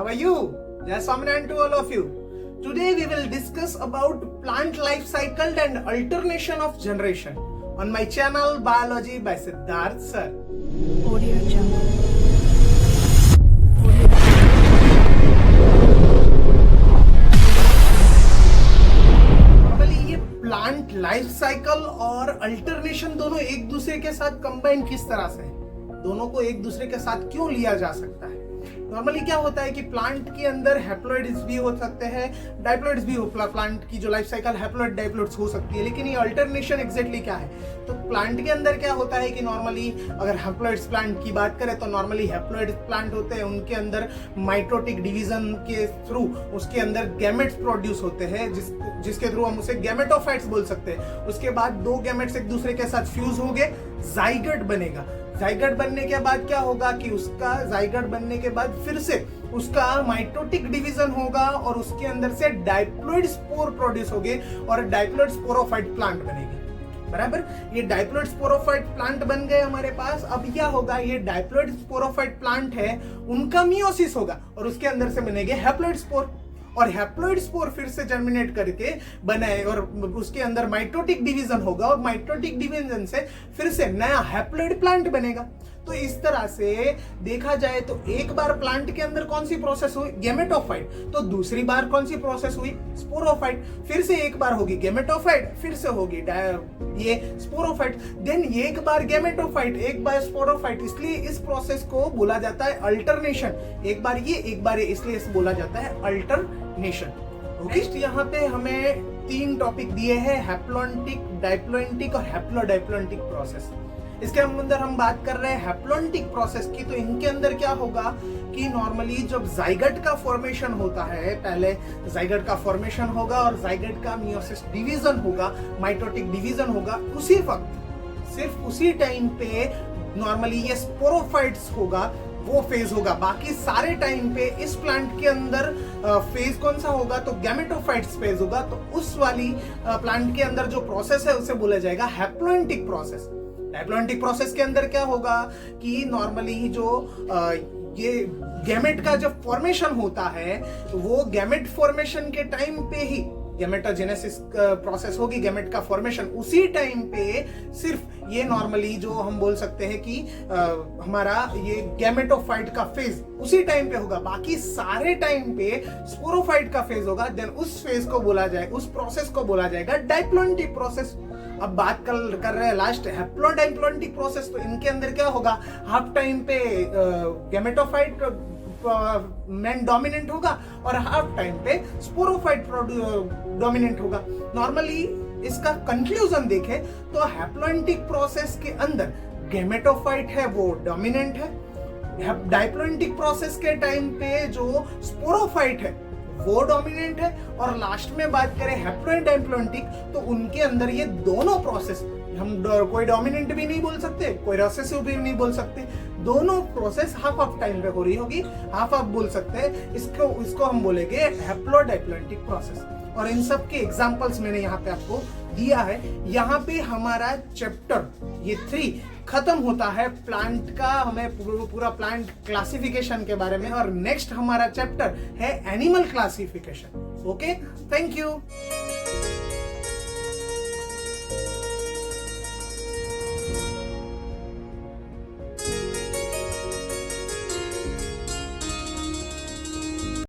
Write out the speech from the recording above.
are you? Jai Swaminarayan to all of you. Today we will discuss about plant life cycle and alternation of generation on my channel Biology by Siddharth Sir. Audio Jungle. Normally ये plant life cycle और alternation दोनों एक दूसरे के साथ combine किस तरह से है, दोनों को एक दूसरे के साथ क्यों लिया जा सकता है। नॉर्मली क्या होता है कि प्लांट के अंदर हैप्लॉइड्स भी हो सकते हैं, डाइप्लॉइड्स भी हो, प्लांट की जो लाइफ साइकिल हैप्लॉइड डाइप्लॉइड्स हो सकती है। लेकिन ये अल्टरनेशन एग्जैक्टली क्या है, तो प्लांट के अंदर क्या होता है कि नॉर्मली अगर हैप्लॉइड्स प्लांट की बात करें तो नॉर्मली हैप्लॉइड प्लांट होते हैं, उनके अंदर माइटोटिक डिवीजन के थ्रू उसके अंदर गैमेट्स प्रोड्यूस होते हैं, जिसके थ्रू हम उसे गैमेटोफाइट्स बोल सकते हैं। उसके बाद दो गैमेट्स एक दूसरे के साथ फ्यूज होंगे, जाइगोट बनेगा। जाइगोट बनने के बाद क्या होगा कि उसका जाइगोट बनने के बाद फिर से उसका माइटोटिक डिवीजन होगा और उसके अंदर से डाइप्लॉइड स्पोर प्रोड्यूस होंगे और डाइप्लॉइड स्पोरोफाइट प्लांट बनेगी। बराबर, ये डाइप्लॉइड स्पोरोफाइट प्लांट बन गए हमारे पास। अब क्या होगा, ये डाइप्लॉइड स्पोरोफाइट प्लांट है, उनका मियोसिस होगा और उसके अंदर से बनेंगे हैप्लॉइड स्पोर, और हैप्लॉइड स्पोर फिर से जर्मिनेट करके बनाए और उसके अंदर माइटोटिक डिवीजन होगा और माइटोटिक डिवीजन से फिर से नया हैप्लॉइड प्लांट बनेगा। तो इस तरह से देखा जाए तो एक बार प्लांट के अंदर कौन सी प्रोसेस हुई, गैमेटोफाइट, तो दूसरी बार कौन सी प्रोसेस हुई, स्पोरोफाइट, फिर से एक बार होगी गैमेटोफाइट, फिर से होगी ये स्पोरोफाइट, देन एक बार गैमेटोफाइट, एक बार स्पोरोफाइट। इसलिए इस प्रोसेस को बोला जाता है अल्टरनेशन। एक बार ये एक बार ये, इसलिए इसे बोला जाता है अल्टरनेशन। नेक्स्ट यहाँ पे हमें तीन टॉपिक दिए हैं, हैप्लॉन्टिक, डाइप्लॉन्टिक और हैप्लोडाइप्लॉन्टिक प्रोसेस। इसके अंदर हम बात कर रहे हैं हैप्लॉन्टिक प्रोसेस की। तो इनके अंदर क्या होगा कि नॉर्मली जब जाइगोट का फॉर्मेशन होता है, पहले जाइगोट का फॉर्मेशन होगा और जाइगोट का मियोसिस डिवीजन होगा, माइटोटिक डिवीजन होगा, उसी वक्त सिर्फ उसी टाइम पे नॉर्मली ये स्पोरोफाइट्स होगा, वो फेज होगा। बाकी सारे टाइम पे इस प्लांट के अंदर फेज कौन सा होगा, तो गैमेटोफाइट्स फेज होगा। तो उस वाली प्लांट के अंदर जो प्रोसेस है उसे बोला जाएगा हैप्लॉन्टिक प्रोसेस। हैप्लॉन्टिक प्रोसेस के अंदर क्या होगा कि नॉर्मली जो ये गैमेट का जब फॉर्मेशन होता है वो गैमेट फॉर्मेशन के टाइम पे ही गैमेटोजेनेसिस प्रोसेस होगी, गैमेट का फॉर्मेशन उसी टाइम पे सिर्फ ये नॉर्मली जो हम बोल सकते हैं कि हमारा ये गैमेटोफाइट का फेज उसी टाइम पे होगा। बाकी सारे टाइम पे स्पोरोफाइट का फेज होगा। देन उस फेज को बोला जाएगा, उस प्रोसेस को बोला जाएगा डाइप्लॉन्टिक प्रोसेस। अब बात कर रहे हैं लास्ट हैप्लोडाइप्लॉन्टिक प्रोसेस। तो इनके अंदर क्या होगा, हाफ टाइम पे गैमेटोफाइट मेन डोमिनेंट होगा और हाफ टाइम पे स्पोरोफाइट डोमिनेंट होगा। नॉर्मली इसका कंक्लूजन देखें तो हैप्लॉन्टिक प्रोसेस के अंदर गैमेटोफाइट है वो डोमिनेंट है, डाइप्लॉन्टिक प्रोसेस के टाइम पे जो स्पोरोफाइट है वो डोमिनेंट है, और लास्ट में बात करें हैप्लॉइड डाइप्लॉन्टिक तो उनके अंदर ये दोनों प्रोसेस, हम कोई डोमिनेंट भी नहीं बोल सकते, कोई रिसेसिव भी नहीं बोल सकते, दोनों प्रोसेस हाफ ऑफ टाइम पे हो रही होगी, हाफ ऑफ बोल सकते हैं। इसको हम बोलेंगे हैप्लोडाइप्लॉन्टिक प्रोसेस। और इन सब के एग्जांपल्स मैंने यहाँ पे आपको दिया है। यहाँ पे हमारा चैप्टर ये 3 खत्म होता है प्लांट का, हमें पूरा प्लांट क्लासिफिकेशन के बारे में, और नेक्स्ट हमारा चैप्टर है animal classification. Okay, thank you.